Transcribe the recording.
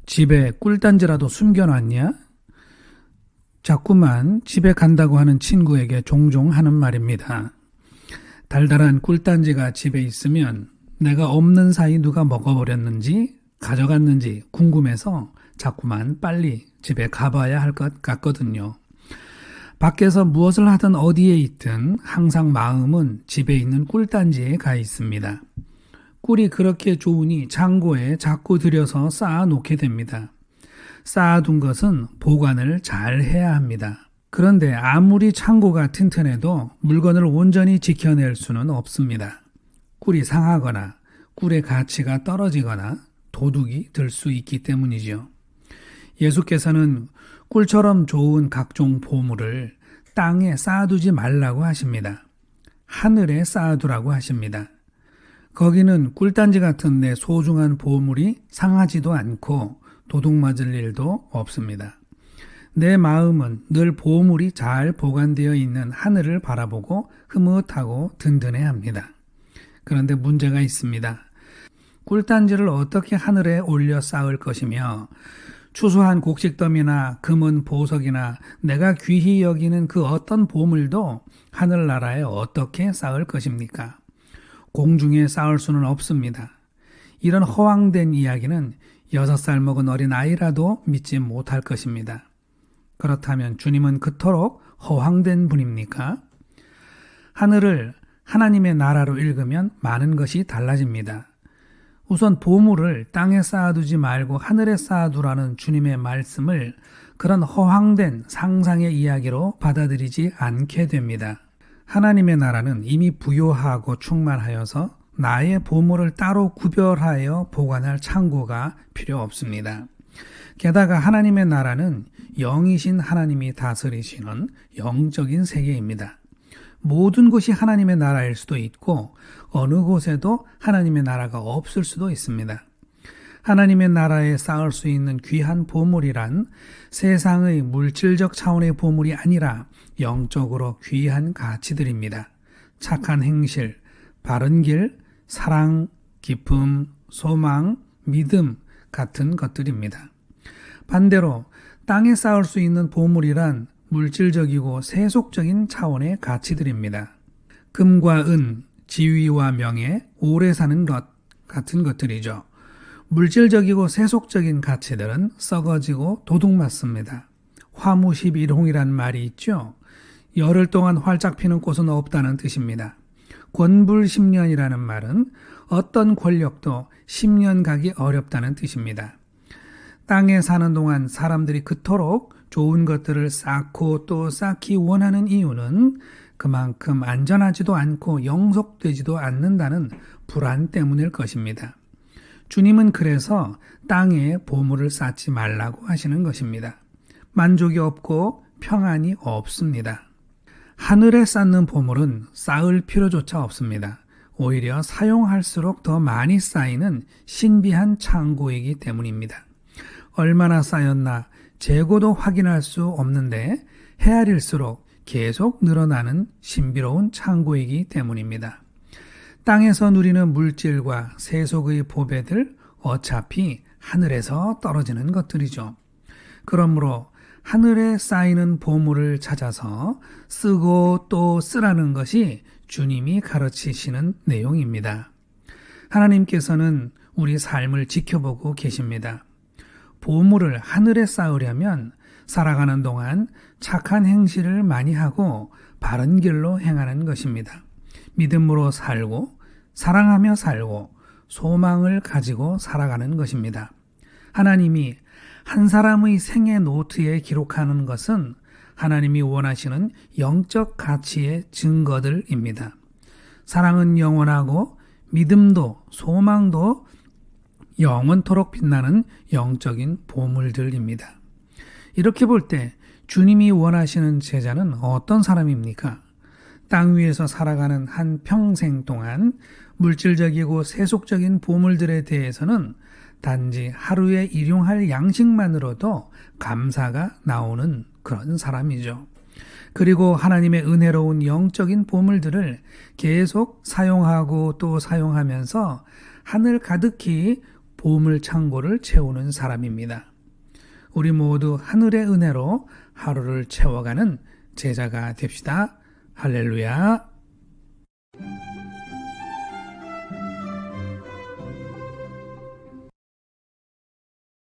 집에 꿀단지라도 숨겨놨냐? 자꾸만 집에 간다고 하는 친구에게 종종 하는 말입니다. 달달한 꿀단지가 집에 있으면 내가 없는 사이 누가 먹어버렸는지 가져갔는지 궁금해서 자꾸만 빨리 집에 가봐야 할 것 같거든요. 밖에서 무엇을 하든 어디에 있든 항상 마음은 집에 있는 꿀단지에 가 있습니다. 꿀이 그렇게 좋으니 창고에 자꾸 들여서 쌓아 놓게 됩니다. 쌓아둔 것은 보관을 잘 해야 합니다. 그런데 아무리 창고가 튼튼해도 물건을 온전히 지켜낼 수는 없습니다. 꿀이 상하거나 꿀의 가치가 떨어지거나 도둑이 들 수 있기 때문이죠. 예수께서는 꿀처럼 좋은 각종 보물을 땅에 쌓아두지 말라고 하십니다. 하늘에 쌓아두라고 하십니다. 거기는 꿀단지 같은 내 소중한 보물이 상하지도 않고 도둑 맞을 일도 없습니다. 내 마음은 늘 보물이 잘 보관되어 있는 하늘을 바라보고 흐뭇하고 든든해합니다. 그런데 문제가 있습니다. 꿀단지를 어떻게 하늘에 올려 쌓을 것이며 추수한 곡식더미나 금은 보석이나 내가 귀히 여기는 그 어떤 보물도 하늘나라에 어떻게 쌓을 것입니까? 공중에 쌓을 수는 없습니다. 이런 허황된 이야기는 6살 먹은 어린 아이라도 믿지 못할 것입니다. 그렇다면 주님은 그토록 허황된 분입니까? 하늘을 하나님의 나라로 읽으면 많은 것이 달라집니다. 우선 보물을 땅에 쌓아두지 말고 하늘에 쌓아두라는 주님의 말씀을 그런 허황된 상상의 이야기로 받아들이지 않게 됩니다. 하나님의 나라는 이미 부요하고 충만하여서 나의 보물을 따로 구별하여 보관할 창고가 필요 없습니다. 게다가 하나님의 나라는 영이신 하나님이 다스리시는 영적인 세계입니다. 모든 곳이 하나님의 나라일 수도 있고 어느 곳에도 하나님의 나라가 없을 수도 있습니다. 하나님의 나라에 쌓을 수 있는 귀한 보물이란 세상의 물질적 차원의 보물이 아니라 영적으로 귀한 가치들입니다. 착한 행실, 바른 길, 사랑, 기쁨, 소망, 믿음 같은 것들입니다. 반대로 땅에 쌓을 수 있는 보물이란 물질적이고 세속적인 차원의 가치들입니다. 금과 은, 지위와 명예, 오래 사는 것 같은 것들이죠. 물질적이고 세속적인 가치들은 썩어지고 도둑맞습니다. 화무십일홍이란 말이 있죠. 열흘 동안 활짝 피는 꽃은 없다는 뜻입니다. 권불십년이라는 말은 어떤 권력도 10년 가기 어렵다는 뜻입니다. 땅에 사는 동안 사람들이 그토록 좋은 것들을 쌓고 또 쌓기 원하는 이유는 그만큼 안전하지도 않고 영속되지도 않는다는 불안 때문일 것입니다. 주님은 그래서 땅에 보물을 쌓지 말라고 하시는 것입니다. 만족이 없고 평안이 없습니다. 하늘에 쌓는 보물은 쌓을 필요조차 없습니다. 오히려 사용할수록 더 많이 쌓이는 신비한 창고이기 때문입니다. 얼마나 쌓였나 재고도 확인할 수 없는데 헤아릴수록 계속 늘어나는 신비로운 창고이기 때문입니다. 땅에서 누리는 물질과 세속의 보배들 어차피 하늘에서 떨어지는 것들이죠. 그러므로 하늘에 쌓이는 보물을 찾아서 쓰고 또 쓰라는 것이 주님이 가르치시는 내용입니다. 하나님께서는 우리 삶을 지켜보고 계십니다. 보물을 하늘에 쌓으려면 살아가는 동안 착한 행실을 많이 하고 바른 길로 행하는 것입니다. 믿음으로 살고 사랑하며 살고 소망을 가지고 살아가는 것입니다. 하나님이 한 사람의 생애 노트에 기록하는 것은 하나님이 원하시는 영적 가치의 증거들입니다. 사랑은 영원하고 믿음도 소망도 영원토록 빛나는 영적인 보물들입니다. 이렇게 볼 때 주님이 원하시는 제자는 어떤 사람입니까? 땅 위에서 살아가는 한 평생 동안 물질적이고 세속적인 보물들에 대해서는 단지 하루에 일용할 양식만으로도 감사가 나오는 그런 사람이죠. 그리고 하나님의 은혜로운 영적인 보물들을 계속 사용하고 또 사용하면서 하늘 가득히 보물 창고를 채우는 사람입니다. 우리 모두 하늘의 은혜로 하루를 채워가는 제자가 됩시다. 할렐루야.